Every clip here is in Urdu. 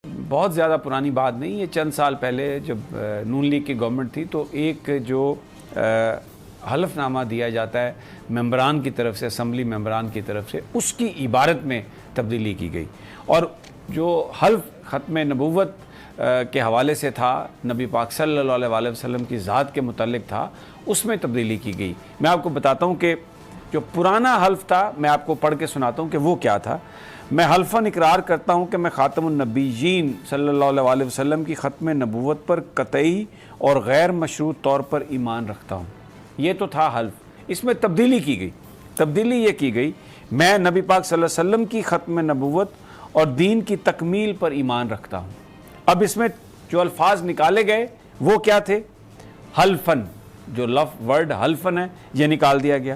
بہت زیادہ پرانی بات نہیں، یہ چند سال پہلے جب نون لیگ کی گورنمنٹ تھی تو ایک جو حلف نامہ دیا جاتا ہے ممبران کی طرف سے، اسمبلی ممبران کی طرف سے، اس کی عبارت میں تبدیلی کی گئی، اور جو حلف ختم نبوت کے حوالے سے تھا، نبی پاک صلی اللہ علیہ وسلم کی ذات کے متعلق تھا، اس میں تبدیلی کی گئی۔ میں آپ کو بتاتا ہوں کہ جو پرانا حلف تھا، میں آپ کو پڑھ کے سناتا ہوں کہ وہ کیا تھا۔ میں حلفاً اقرار کرتا ہوں کہ میں خاتم النبیین صلی اللہ علیہ وسلم کی ختم نبوت پر قطعی اور غیر مشروط طور پر ایمان رکھتا ہوں۔ یہ تو تھا حلف، اس میں تبدیلی کی گئی۔ تبدیلی یہ کی گئی، میں نبی پاک صلی اللہ علیہ وسلم کی ختم نبوت اور دین کی تکمیل پر ایمان رکھتا ہوں۔ اب اس میں جو الفاظ نکالے گئے وہ کیا تھے؟ حلفاً، جو ورڈ حلفاً ہے یہ نکال دیا گیا۔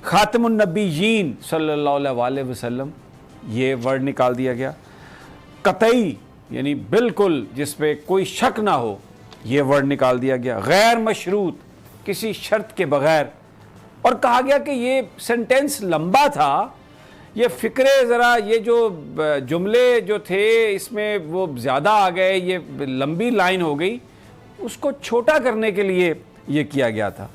خاتم النبیین صلی اللہ علیہ وسلم، یہ ورڈ نکال دیا گیا۔ قطعی یعنی بالکل جس پہ کوئی شک نہ ہو، یہ ورڈ نکال دیا گیا۔ غیر مشروط، کسی شرط کے بغیر، اور کہا گیا کہ یہ سینٹینس لمبا تھا، یہ فکرے ذرا، یہ جو جملے جو تھے اس میں وہ زیادہ آ گئے، یہ لمبی لائن ہو گئی، اس کو چھوٹا کرنے کے لیے یہ کیا گیا تھا۔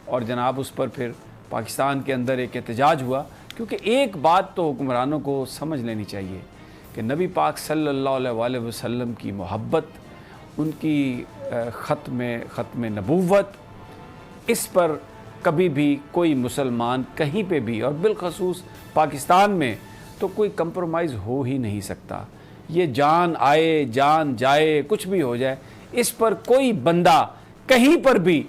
اور جناب اس پر پھر پاکستان کے اندر ایک احتجاج ہوا، کیونکہ ایک بات تو حکمرانوں کو سمجھ لینی چاہیے کہ نبی پاک صلی اللہ علیہ وسلم کی محبت، ان کی ختم نبوت، اس پر کبھی بھی کوئی مسلمان کہیں پہ بھی، اور بالخصوص پاکستان میں تو کوئی کمپرومائز ہو ہی نہیں سکتا۔ یہ جان آئے جان جائے، کچھ بھی ہو جائے، اس پر کوئی بندہ کہیں پر بھی